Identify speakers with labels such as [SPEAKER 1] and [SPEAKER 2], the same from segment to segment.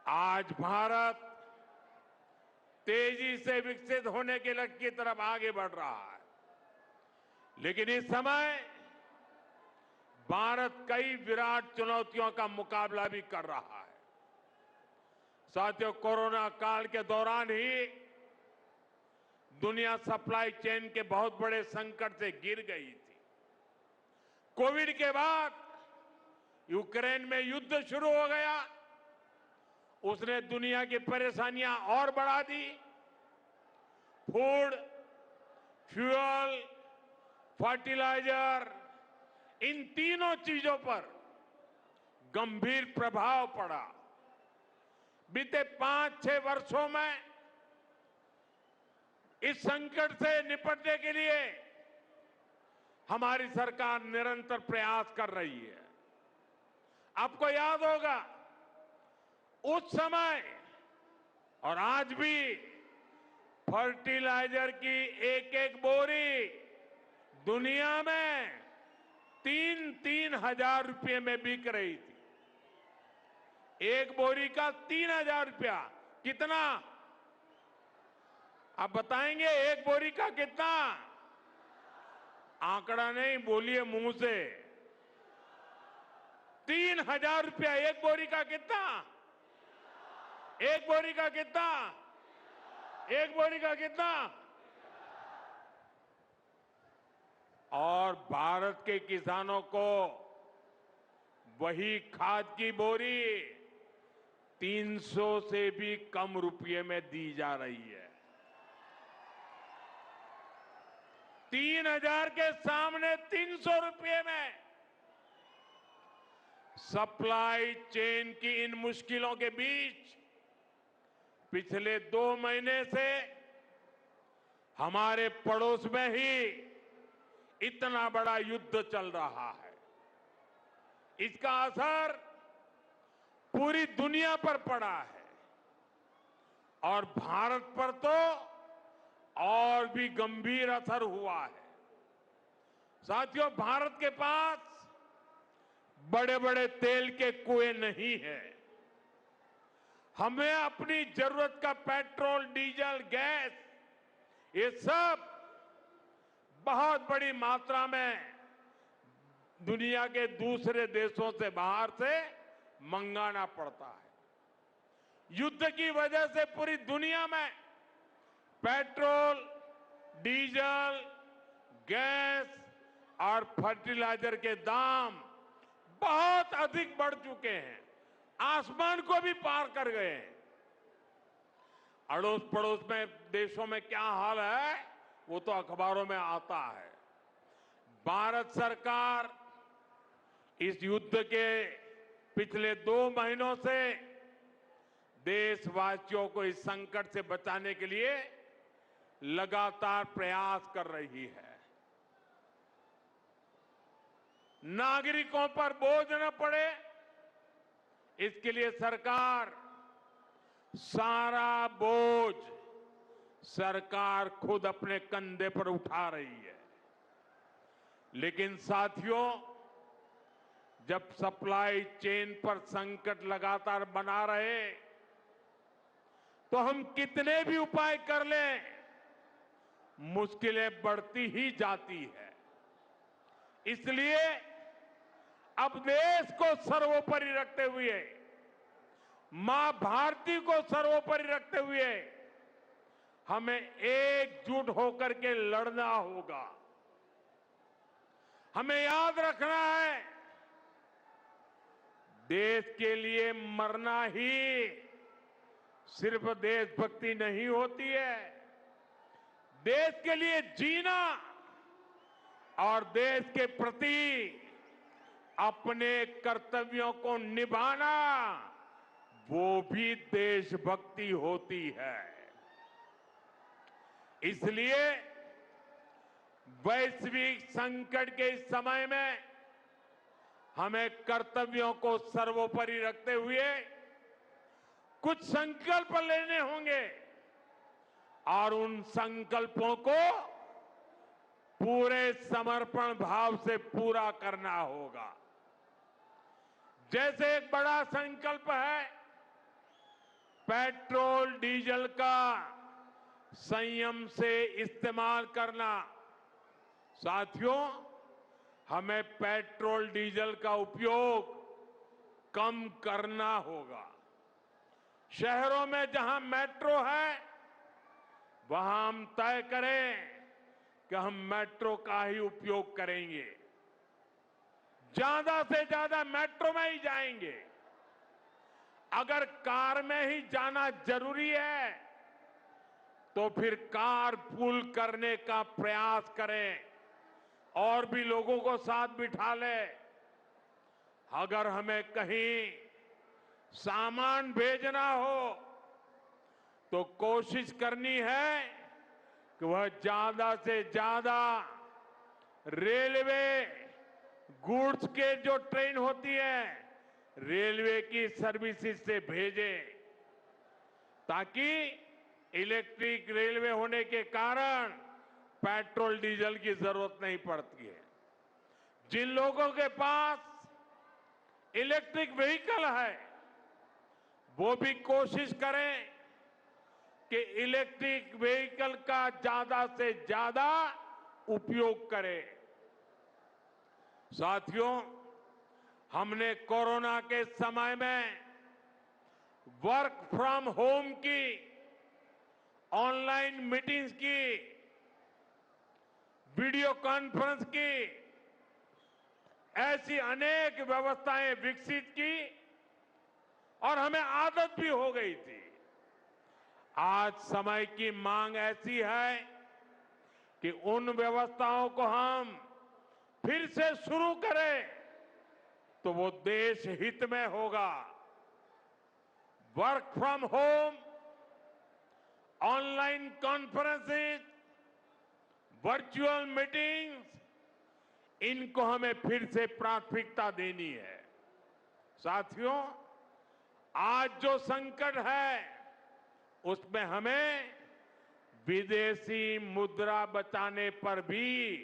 [SPEAKER 1] आज भारत तेजी से विकसित होने के लक्ष्य की तरफ आगे बढ़ रहा है, लेकिन इस समय भारत कई विराट चुनौतियों का मुकाबला भी कर रहा है। साथियों, कोरोना काल के दौरान ही दुनिया सप्लाई चेन के बहुत बड़े संकट से गिर गई थी। कोविड के बाद यूक्रेन में युद्ध शुरू हो गया, उसने दुनिया की परेशानियां और बढ़ा दी। फूड, फ्यूल, फर्टिलाइजर, इन तीनों चीजों पर गंभीर प्रभाव पड़ा। बीते 5-6 वर्षों में इस संकट से निपटने के लिए हमारी सरकार निरंतर प्रयास कर रही है। आपको याद होगा, उस समय और आज भी फर्टिलाइजर की एक एक बोरी दुनिया में 3-3 हजार रुपये में बिक रही थी। एक बोरी का 3,000 रुपया। कितना? आप बताएंगे एक बोरी का कितना? आंकड़ा नहीं, बोलिए मुंह से। 3,000 रुपया एक बोरी का। कितना? एक बोरी का कितना? एक बोरी का कितना? और भारत के किसानों को वही खाद की बोरी 300 से भी कम रुपये में दी जा रही है। 3,000 के सामने 300 रुपये में। सप्लाई चेन की इन मुश्किलों के बीच पिछले 2 महीने से हमारे पड़ोस में ही इतना बड़ा युद्ध चल रहा है। इसका असर पूरी दुनिया पर पड़ा है और भारत पर तो और भी गंभीर असर हुआ है। साथियों, भारत के पास बड़े बड़े तेल के कुएं नहीं है। हमें अपनी जरूरत का पेट्रोल, डीजल, गैस, ये सब बहुत बड़ी मात्रा में दुनिया के दूसरे देशों से, बाहर से मंगाना पड़ता है। युद्ध की वजह से पूरी दुनिया में पेट्रोल, डीजल, गैस और फर्टिलाइजर के दाम बहुत अधिक बढ़ चुके हैं, आसमान को भी पार कर गए हैं। अड़ोस पड़ोस में देशों में क्या हाल है वो तो अखबारों में आता है। भारत सरकार इस युद्ध के पिछले 2 महीनों से देशवासियों को इस संकट से बचाने के लिए लगातार प्रयास कर रही है। नागरिकों पर बोझ न पड़े, इसके लिए सरकार सारा बोझ सरकार खुद अपने कंधे पर उठा रही है। लेकिन साथियों, जब सप्लाई चेन पर संकट लगातार बना रहे तो हम कितने भी उपाय कर लें, मुश्किलें बढ़ती ही जाती है। इसलिए अब देश को सर्वोपरि रखते हुए, मां भारती को सर्वोपरि रखते हुए हमें एकजुट होकर के लड़ना होगा। हमें याद रखना है, देश के लिए मरना ही सिर्फ देशभक्ति नहीं होती है। देश के लिए जीना और देश के प्रति अपने कर्तव्यों को निभाना, वो भी देशभक्ति होती है। इसलिए वैश्विक संकट के इस समय में हमें कर्तव्यों को सर्वोपरि रखते हुए कुछ संकल्प लेने होंगे और उन संकल्पों को पूरे समर्पण भाव से पूरा करना होगा। जैसे एक बड़ा संकल्प है पेट्रोल डीजल का संयम से इस्तेमाल करना। साथियों, हमें पेट्रोल डीजल का उपयोग कम करना होगा। शहरों में जहां मेट्रो है, वहां हम तय करें कि हम मेट्रो का ही उपयोग करेंगे, ज्यादा से ज्यादा मेट्रो में ही जाएंगे। अगर कार में ही जाना जरूरी है तो फिर कार पूल करने का प्रयास करें और भी लोगों को साथ बिठा ले। अगर हमें कहीं सामान भेजना हो तो कोशिश करनी है कि वह ज्यादा से ज्यादा रेलवे गुड्स के जो ट्रेन होती है, रेलवे की सर्विसेज से भेजे, ताकि इलेक्ट्रिक रेलवे होने के कारण पेट्रोल डीजल की जरूरत नहीं पड़ती है। जिन लोगों के पास इलेक्ट्रिक व्हीकल है, वो भी कोशिश करें कि इलेक्ट्रिक व्हीकल का ज्यादा से ज्यादा उपयोग करें। साथियों, हमने कोरोना के समय में वर्क फ्रॉम होम की, ऑनलाइन मीटिंग्स की, वीडियो कॉन्फ्रेंस की, ऐसी अनेक व्यवस्थाएं विकसित की और हमें आदत भी हो गई थी। आज समय की मांग ऐसी है कि उन व्यवस्थाओं को हम फिर से शुरू करें तो वो देश हित में होगा। Work from home, online conferences, virtual meetings, इनको हमें फिर से प्राथमिकता देनी है। साथियों, आज जो संकट है उसमें हमें विदेशी मुद्रा बचाने पर भी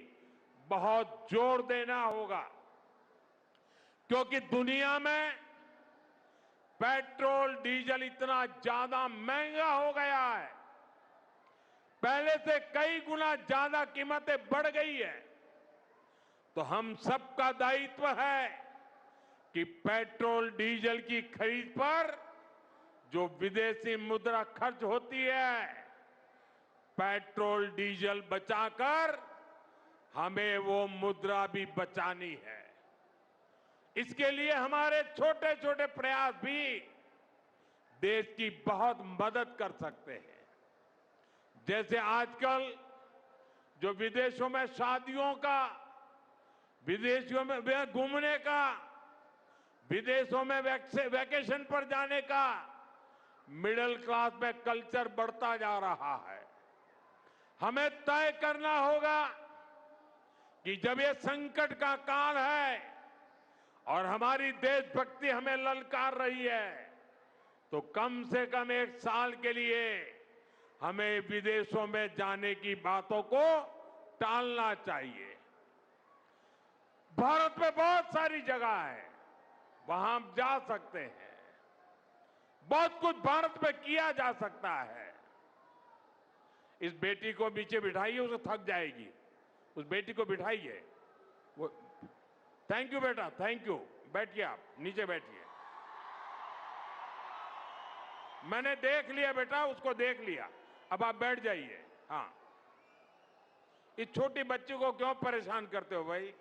[SPEAKER 1] बहुत जोर देना होगा, क्योंकि दुनिया में पेट्रोल डीजल इतना ज्यादा महंगा हो गया है, पहले से कई गुना ज्यादा कीमतें बढ़ गई है। तो हम सबका दायित्व है कि पेट्रोल डीजल की खरीद पर जो विदेशी मुद्रा खर्च होती है, पेट्रोल डीजल बचाकर हमें वो मुद्रा भी बचानी है। इसके लिए हमारे छोटे छोटे प्रयास भी देश की बहुत मदद कर सकते हैं। जैसे आजकल जो विदेशों में शादियों का, विदेशों में घूमने का, विदेशों में वैकेशन पर जाने का मिडिल क्लास में कल्चर बढ़ता जा रहा है। हमें तय करना होगा कि जब ये संकट का काल है और हमारी देशभक्ति हमें ललकार रही है, तो कम से कम एक साल के लिए हमें विदेशों में जाने की बातों को टालना चाहिए। भारत में बहुत सारी जगह है, वहां हम जा सकते हैं। बहुत कुछ भारत में किया जा सकता है। इस बेटी को नीचे बिठाइए, उसे थक जाएगी। उस बेटी को बिठाइए। वो थैंक यू बेटा, थैंक यू। बैठिए, आप नीचे बैठिए। मैंने देख लिया बेटा, उसको देख लिया, अब आप बैठ जाइए। हाँ, इस छोटी बच्ची को क्यों परेशान करते हो भाई?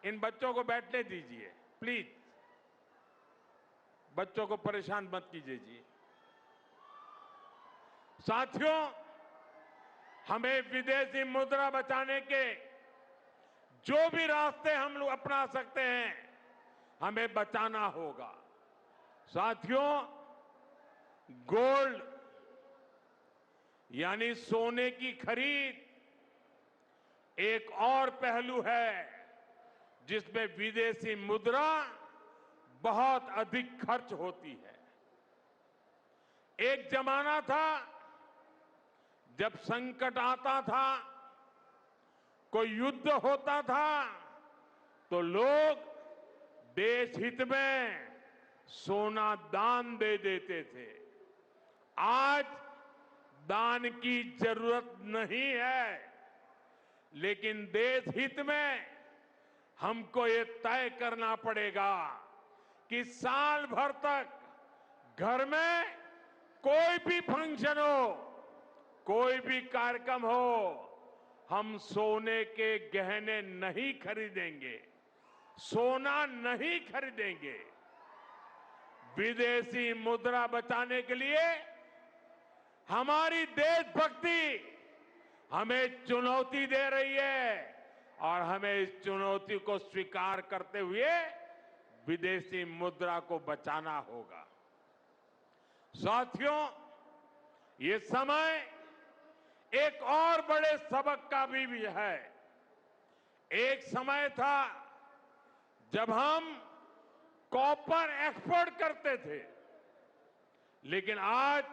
[SPEAKER 1] इन बच्चों को बैठने दीजिए प्लीज। बच्चों को परेशान मत कीजिए जी। साथियों, हमें विदेशी मुद्रा बचाने के जो भी रास्ते हम लोग अपना सकते हैं, हमें बचाना होगा। साथियों, गोल्ड यानी सोने की खरीद एक और पहलू है जिसमें विदेशी मुद्रा बहुत अधिक खर्च होती है। एक जमाना था जब संकट आता था, कोई युद्ध होता था, तो लोग देश हित में सोना दान दे देते थे। आज दान की जरूरत नहीं है, लेकिन देश हित में हमको ये तय करना पड़ेगा कि साल भर तक घर में कोई भी फंक्शन हो, कोई भी कार्यक्रम हो, हम सोने के गहने नहीं खरीदेंगे, सोना नहीं खरीदेंगे। विदेशी मुद्रा बचाने के लिए हमारी देशभक्ति हमें चुनौती दे रही है और हमें इस चुनौती को स्वीकार करते हुए विदेशी मुद्रा को बचाना होगा। साथियों, ये समय एक और बड़े सबक का भी है। एक समय था जब हम कॉपर एक्सपोर्ट करते थे, लेकिन आज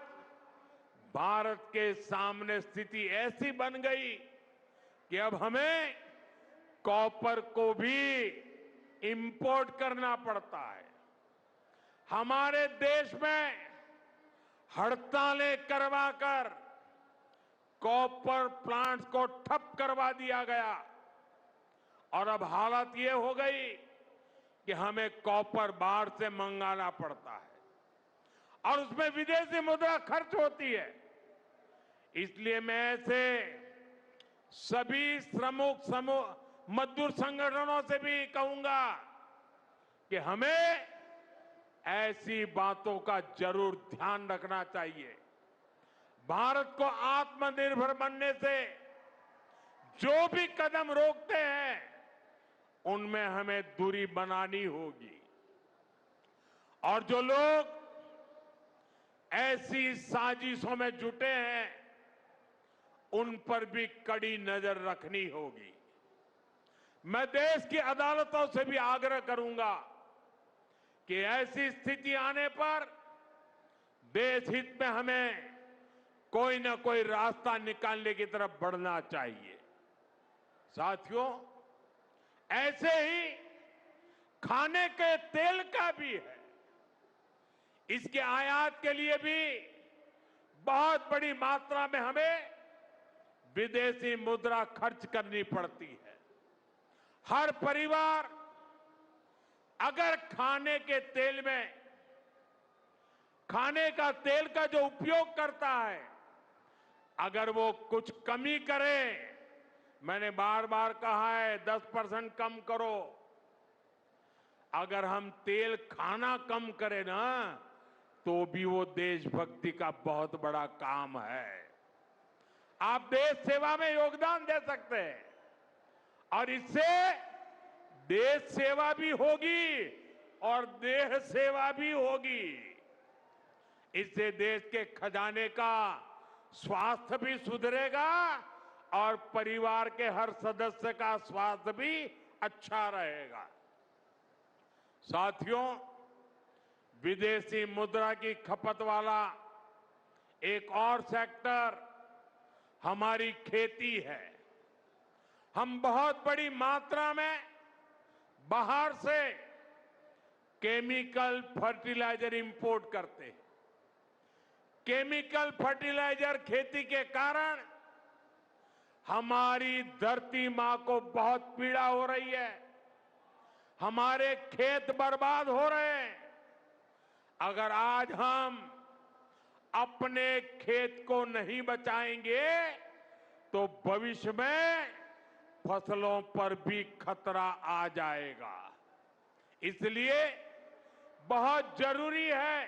[SPEAKER 1] भारत के सामने स्थिति ऐसी बन गई कि अब हमें कॉपर को भी इंपोर्ट करना पड़ता है। हमारे देश में हड़तालें करवाकर कॉपर प्लांट्स को ठप करवा दिया गया और अब हालत ये हो गई कि हमें कॉपर बाहर से मंगाना पड़ता है और उसमें विदेशी मुद्रा खर्च होती है। इसलिए मैं ऐसे सभी श्रमिक समूह मजदूर संगठनों से भी कहूंगा कि हमें ऐसी बातों का जरूर ध्यान रखना चाहिए। भारत को आत्मनिर्भर बनने से जो भी कदम रोकते हैं उनमें हमें दूरी बनानी होगी और जो लोग ऐसी साजिशों में जुटे हैं उन पर भी कड़ी नजर रखनी होगी। मैं देश की अदालतों से भी आग्रह करूंगा कि ऐसी स्थिति आने पर देश हित में हमें कोई ना कोई रास्ता निकालने की तरफ बढ़ना चाहिए। साथियों, ऐसे ही खाने के तेल का भी है। इसके आयात के लिए भी बहुत बड़ी मात्रा में हमें विदेशी मुद्रा खर्च करनी पड़ती है। हर परिवार अगर खाने के तेल में खाने का तेल का जो उपयोग करता है, अगर वो कुछ कमी करे, मैंने बार बार कहा है 10% कम करो। अगर हम तेल खाना कम करें ना, तो भी वो देशभक्ति का बहुत बड़ा काम है। आप देश सेवा में योगदान दे सकते हैं और इससे देश सेवा भी होगी और देह सेवा भी होगी। इससे देश के खजाने का स्वास्थ्य भी सुधरेगा और परिवार के हर सदस्य का स्वास्थ्य भी अच्छा रहेगा। साथियों, विदेशी मुद्रा की खपत वाला एक और सेक्टर हमारी खेती है। हम बहुत बड़ी मात्रा में बाहर से केमिकल फर्टिलाइजर इंपोर्ट करते हैं। केमिकल फर्टिलाइजर खेती के कारण हमारी धरती मां को बहुत पीड़ा हो रही है। हमारे खेत बर्बाद हो रहे हैं। अगर आज हम अपने खेत को नहीं बचाएंगे तो भविष्य में फसलों पर भी खतरा आ जाएगा। इसलिए बहुत जरूरी है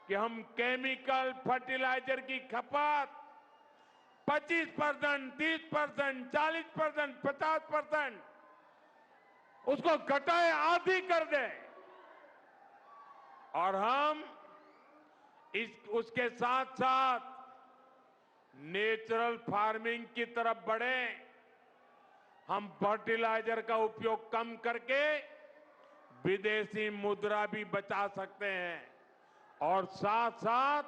[SPEAKER 1] कि हम केमिकल फर्टिलाइजर की खपत 25%, 30%, 40%, 50% उसको घटाए, आधी कर दें और हम उसके साथ साथ नेचुरल फार्मिंग की तरफ बढ़े। हम फर्टिलाइजर का उपयोग कम करके विदेशी मुद्रा भी बचा सकते हैं और साथ साथ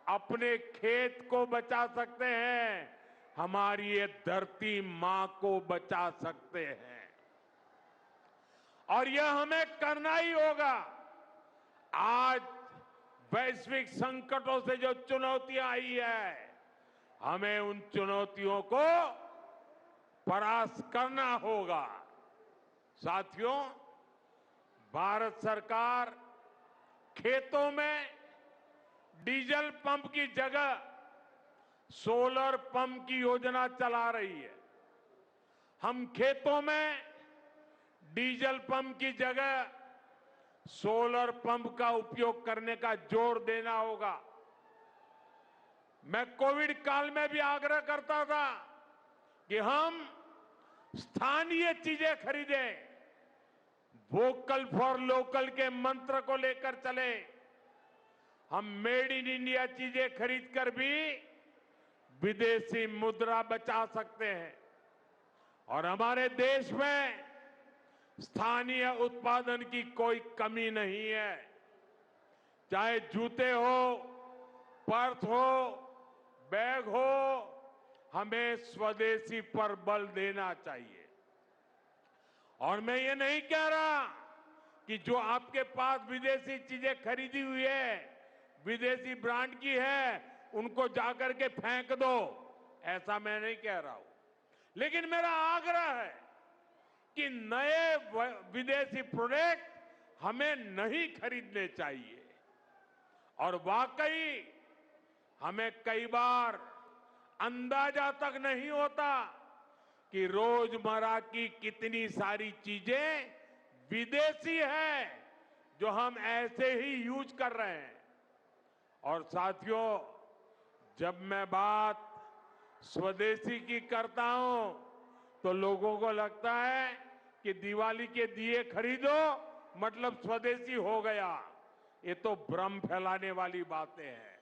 [SPEAKER 1] अपने खेत को बचा सकते हैं, हमारी ये धरती मां को बचा सकते हैं और यह हमें करना ही होगा। आज वैश्विक संकटों से जो चुनौतियां आई है, हमें उन चुनौतियों को परास्त करना होगा। साथियों, भारत सरकार खेतों में डीजल पंप की जगह सोलर पंप की योजना चला रही है। हम खेतों में डीजल पंप की जगह सोलर पंप का उपयोग करने का जोर देना होगा। मैं कोविड काल में भी आग्रह करता था कि हम स्थानीय चीजें खरीदें, वोकल फॉर लोकल के मंत्र को लेकर चले। हम मेड इन इंडिया चीजें खरीदकर भी विदेशी मुद्रा बचा सकते हैं और हमारे देश में स्थानीय उत्पादन की कोई कमी नहीं है। चाहे जूते हो, पर्स हो, बैग हो, हमें स्वदेशी पर बल देना चाहिए। और मैं ये नहीं कह रहा कि जो आपके पास विदेशी चीजें खरीदी हुई है, विदेशी ब्रांड की है, उनको जाकर के फेंक दो, ऐसा मैं नहीं कह रहा हूं। लेकिन मेरा आग्रह है कि नए विदेशी प्रोडक्ट हमें नहीं खरीदने चाहिए। और वाकई हमें कई बार अंदाजा तक नहीं होता कि रोजमर्रा की कितनी सारी चीजें विदेशी है जो हम ऐसे ही यूज कर रहे हैं। और साथियों, जब मैं बात स्वदेशी की करता हूं तो लोगों को लगता है कि दिवाली के दिए खरीदो मतलब स्वदेशी हो गया। ये तो भ्रम फैलाने वाली बातें हैं।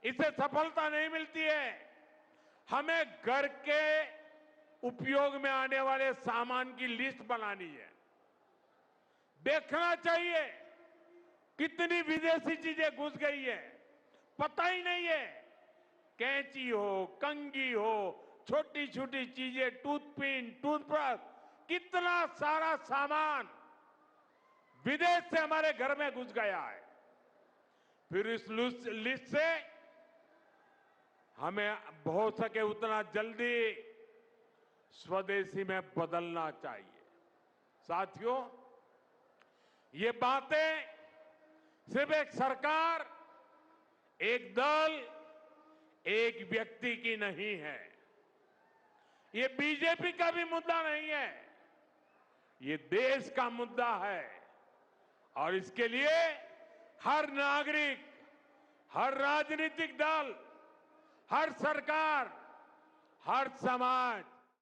[SPEAKER 1] इससे सफलता नहीं मिलती है। हमें घर के उपयोग में आने वाले सामान की लिस्ट बनानी है। देखना चाहिए कितनी विदेशी चीजें घुस गई है, पता ही नहीं है। कैंची हो, कंघी हो, छोटी छोटी चीजें, टूथपिन, टूथब्रश, कितना सारा सामान विदेश से हमारे घर में घुस गया है। फिर इस लिस्ट से हमें हो सके उतना जल्दी स्वदेशी में बदलना चाहिए। साथियों, ये बातें सिर्फ एक सरकार, एक दल, एक व्यक्ति की नहीं है। ये बीजेपी का भी मुद्दा नहीं है, ये देश का मुद्दा है। और इसके लिए हर नागरिक, हर राजनीतिक दल, हर सरकार, हर समाज